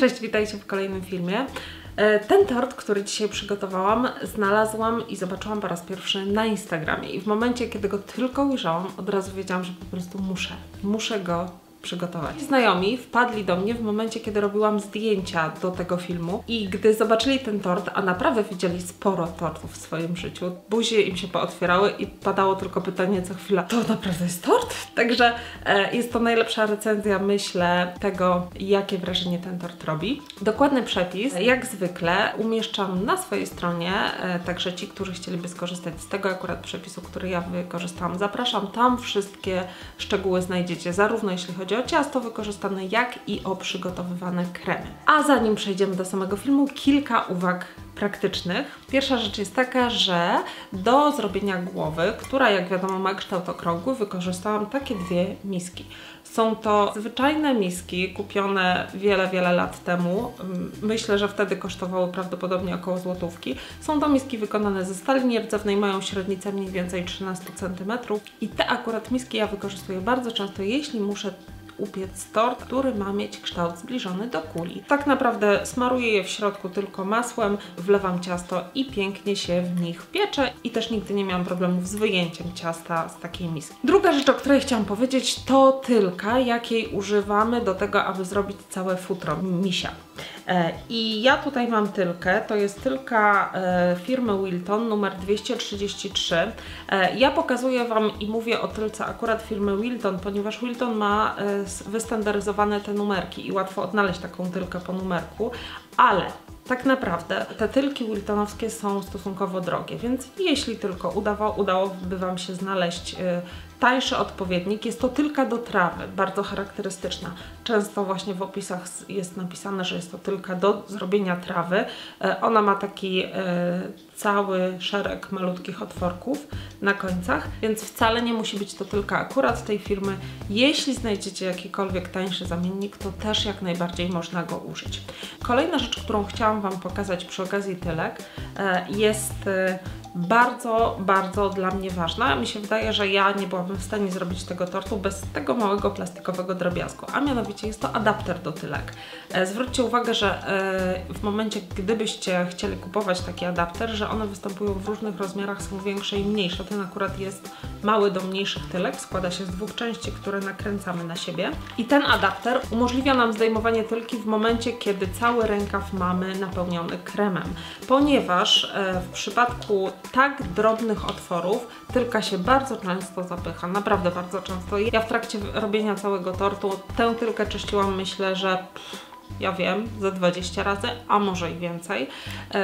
Cześć, witajcie w kolejnym filmie. Ten tort, który dzisiaj przygotowałam, znalazłam i zobaczyłam po raz pierwszy na Instagramie. I w momencie, kiedy go tylko ujrzałam, od razu wiedziałam, że po prostu muszę go przygotować. Znajomi wpadli do mnie w momencie, kiedy robiłam zdjęcia do tego filmu i gdy zobaczyli ten tort, a naprawdę widzieli sporo tortów w swoim życiu, buzie im się pootwierały i padało tylko pytanie co chwila: to naprawdę jest tort? Także jest to najlepsza recenzja, myślę, tego, jakie wrażenie ten tort robi. Dokładny przepis, jak zwykle, umieszczam na swojej stronie, także ci, którzy chcieliby skorzystać z tego akurat przepisu, który ja wykorzystałam, zapraszam. Tam wszystkie szczegóły znajdziecie, zarówno jeśli chodzi o ciasto wykorzystane, jak i o przygotowywane kremy. A zanim przejdziemy do samego filmu, kilka uwag praktycznych. Pierwsza rzecz jest taka, że do zrobienia głowy, która jak wiadomo ma kształt okrągły, wykorzystałam takie dwie miski. Są to zwyczajne miski kupione wiele lat temu. Myślę, że wtedy kosztowały prawdopodobnie około złotówki. Są to miski wykonane ze stali nierdzewnej, mają średnicę mniej więcej 13 cm i te akurat miski ja wykorzystuję bardzo często, jeśli muszę upiec tort, który ma mieć kształt zbliżony do kuli. Tak naprawdę smaruję je w środku tylko masłem, wlewam ciasto i pięknie się w nich piecze i też nigdy nie miałam problemów z wyjęciem ciasta z takiej miski. Druga rzecz, o której chciałam powiedzieć, to tylka, jakiej używamy do tego, aby zrobić całe futro misia. I ja tutaj mam tylkę, to jest tylka firmy Wilton numer 233. Ja pokazuję Wam i mówię o tylce akurat firmy Wilton, ponieważ Wilton ma wystandaryzowane te numerki i łatwo odnaleźć taką tylkę po numerku, ale tak naprawdę te tylki wiltonowskie są stosunkowo drogie, więc jeśli tylko udałoby Wam się znaleźć tańszy odpowiednik, jest to tylka do trawy, bardzo charakterystyczna. Często właśnie w opisach jest napisane, że jest to tylka do zrobienia trawy. Ona ma taki cały szereg malutkich otworków na końcach, więc wcale nie musi być to tylka akurat tej firmy. Jeśli znajdziecie jakikolwiek tańszy zamiennik, to też jak najbardziej można go użyć. Kolejna rzecz, którą chciałam Wam pokazać przy okazji tylek, jest bardzo dla mnie ważna. Mi się wydaje, że ja nie byłabym w stanie zrobić tego tortu bez tego małego plastikowego drobiazgu, a mianowicie jest to adapter do tylek. Zwróćcie uwagę, że w momencie, gdybyście chcieli kupować taki adapter, że one występują w różnych rozmiarach, są większe i mniejsze. Ten akurat jest mały do mniejszych tylek, składa się z dwóch części, które nakręcamy na siebie. I ten adapter umożliwia nam zdejmowanie tylki w momencie, kiedy cały rękaw mamy napełniony kremem, ponieważ w przypadku tak drobnych otworów tylka się bardzo często zapycha, naprawdę bardzo często. Ja w trakcie robienia całego tortu tę tylkę czyściłam, myślę, że ja wiem, ze 20 razy, a może i więcej,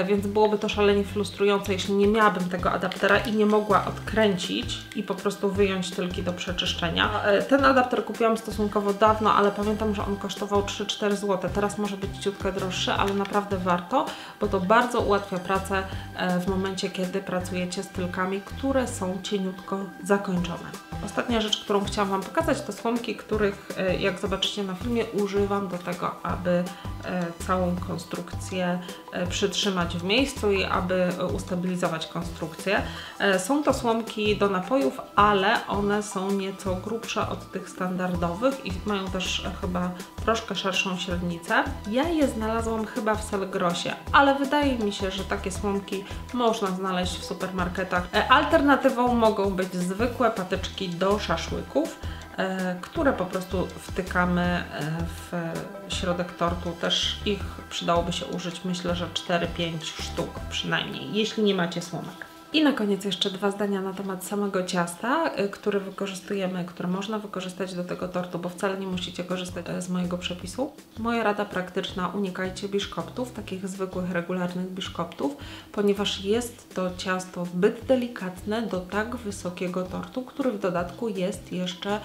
więc byłoby to szalenie frustrujące, jeśli nie miałabym tego adaptera i nie mogła odkręcić i po prostu wyjąć tylki do przeczyszczenia. Ten adapter kupiłam stosunkowo dawno, ale pamiętam, że on kosztował 3-4 zł. Teraz może być ciutkę droższy, ale naprawdę warto, bo to bardzo ułatwia pracę w momencie, kiedy pracujecie z tylkami, które są cieniutko zakończone. Ostatnia rzecz, którą chciałam Wam pokazać, to słomki, których, jak zobaczycie na filmie, używam do tego, aby całą konstrukcję przytrzymać w miejscu i aby ustabilizować konstrukcję. Są to słomki do napojów, ale one są nieco grubsze od tych standardowych i mają też chyba troszkę szerszą średnicę. Ja je znalazłam chyba w Selgrosie, ale wydaje mi się, że takie słomki można znaleźć w supermarketach. Alternatywą mogą być zwykłe patyczki do szaszłyków, które po prostu wtykamy w środek tortu. Też ich przydałoby się użyć, myślę, że 4-5 sztuk przynajmniej, jeśli nie macie słomek. I na koniec jeszcze dwa zdania na temat samego ciasta, które wykorzystujemy, które można wykorzystać do tego tortu, bo wcale nie musicie korzystać z mojego przepisu. Moja rada praktyczna: unikajcie biszkoptów, takich zwykłych, regularnych biszkoptów, ponieważ jest to ciasto zbyt delikatne do tak wysokiego tortu, który w dodatku jest jeszcze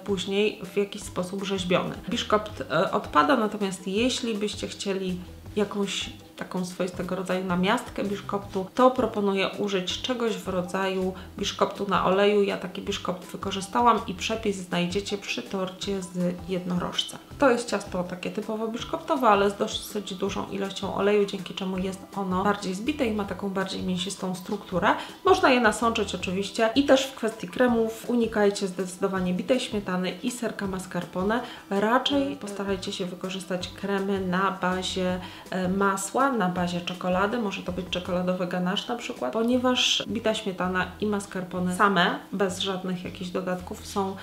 później w jakiś sposób rzeźbiony. Biszkopt odpada, natomiast jeśli byście chcieli jakąś taką swoistego rodzaju namiastkę biszkoptu, to proponuję użyć czegoś w rodzaju biszkoptu na oleju. Ja taki biszkopt wykorzystałam i przepis znajdziecie przy torcie z jednorożca. To jest ciasto takie typowo biszkoptowe, ale z dosyć dużą ilością oleju, dzięki czemu jest ono bardziej zbite i ma taką bardziej mięsistą strukturę. Można je nasączyć oczywiście i też w kwestii kremów unikajcie zdecydowanie bitej śmietany i serka mascarpone. Raczej postarajcie się wykorzystać kremy na bazie masła, na bazie czekolady, może to być czekoladowy ganache na przykład, ponieważ bita śmietana i mascarpone same, bez żadnych jakichś dodatków, są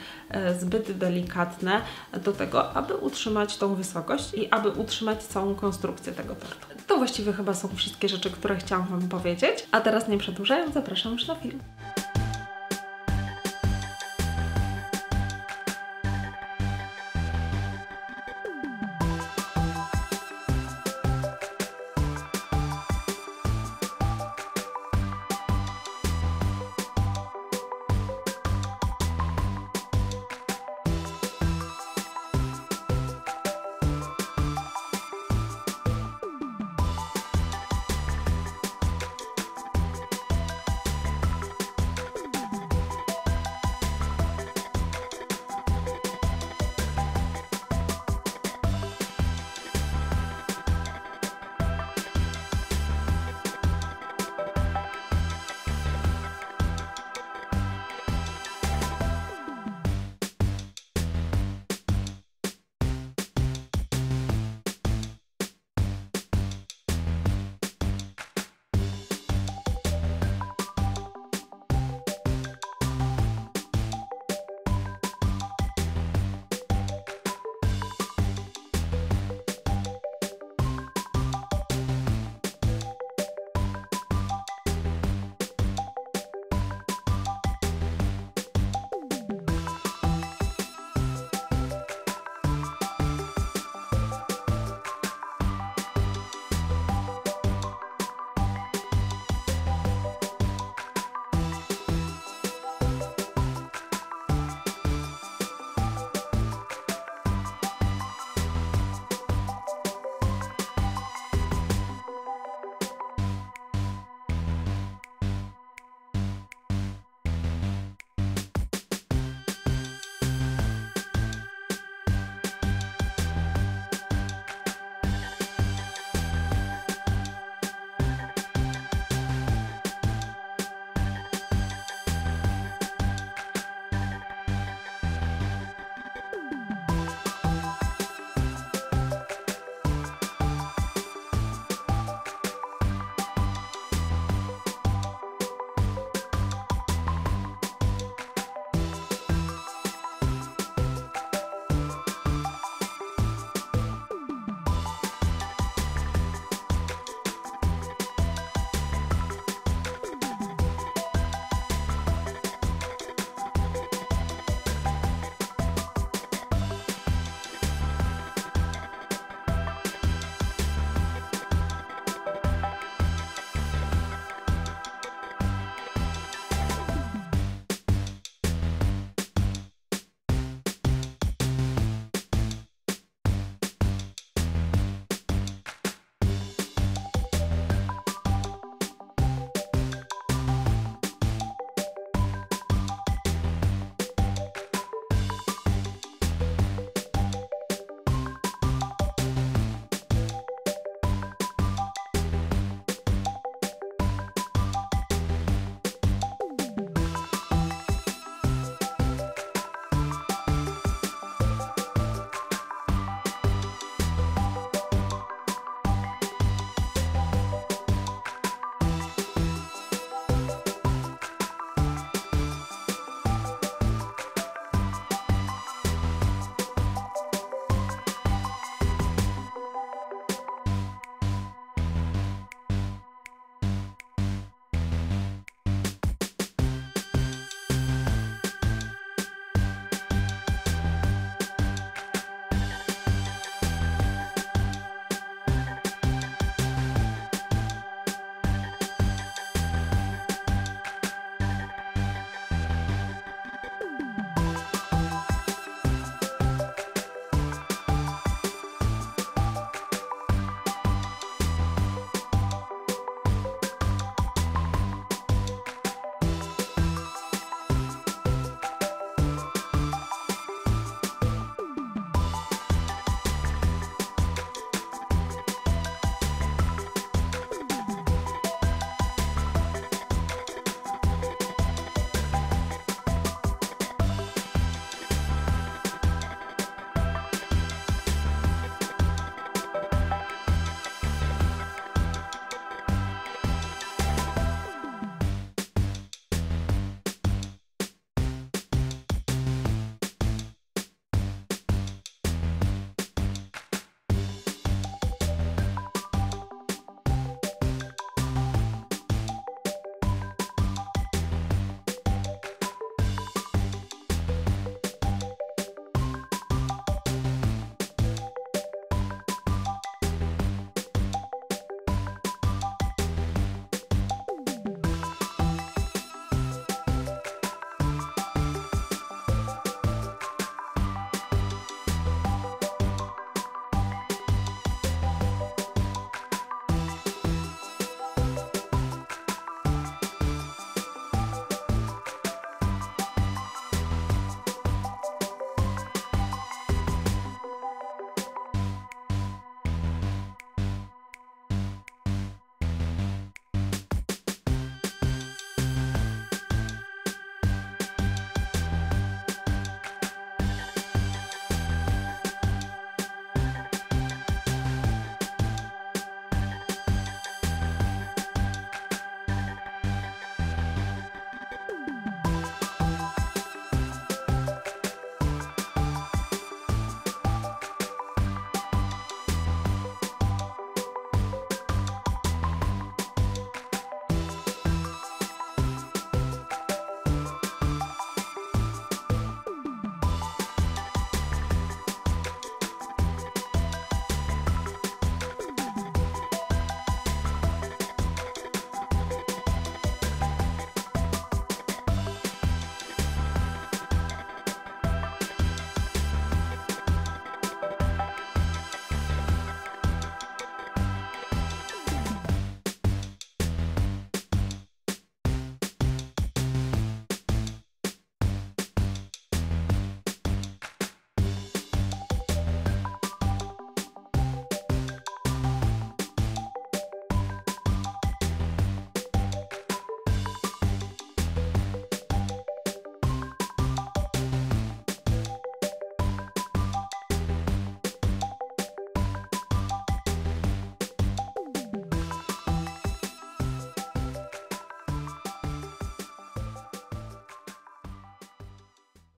zbyt delikatne do tego, aby utrzymać tą wysokość i aby utrzymać całą konstrukcję tego tortu. To właściwie chyba są wszystkie rzeczy, które chciałam Wam powiedzieć, a teraz nie przedłużając, zapraszam już na film.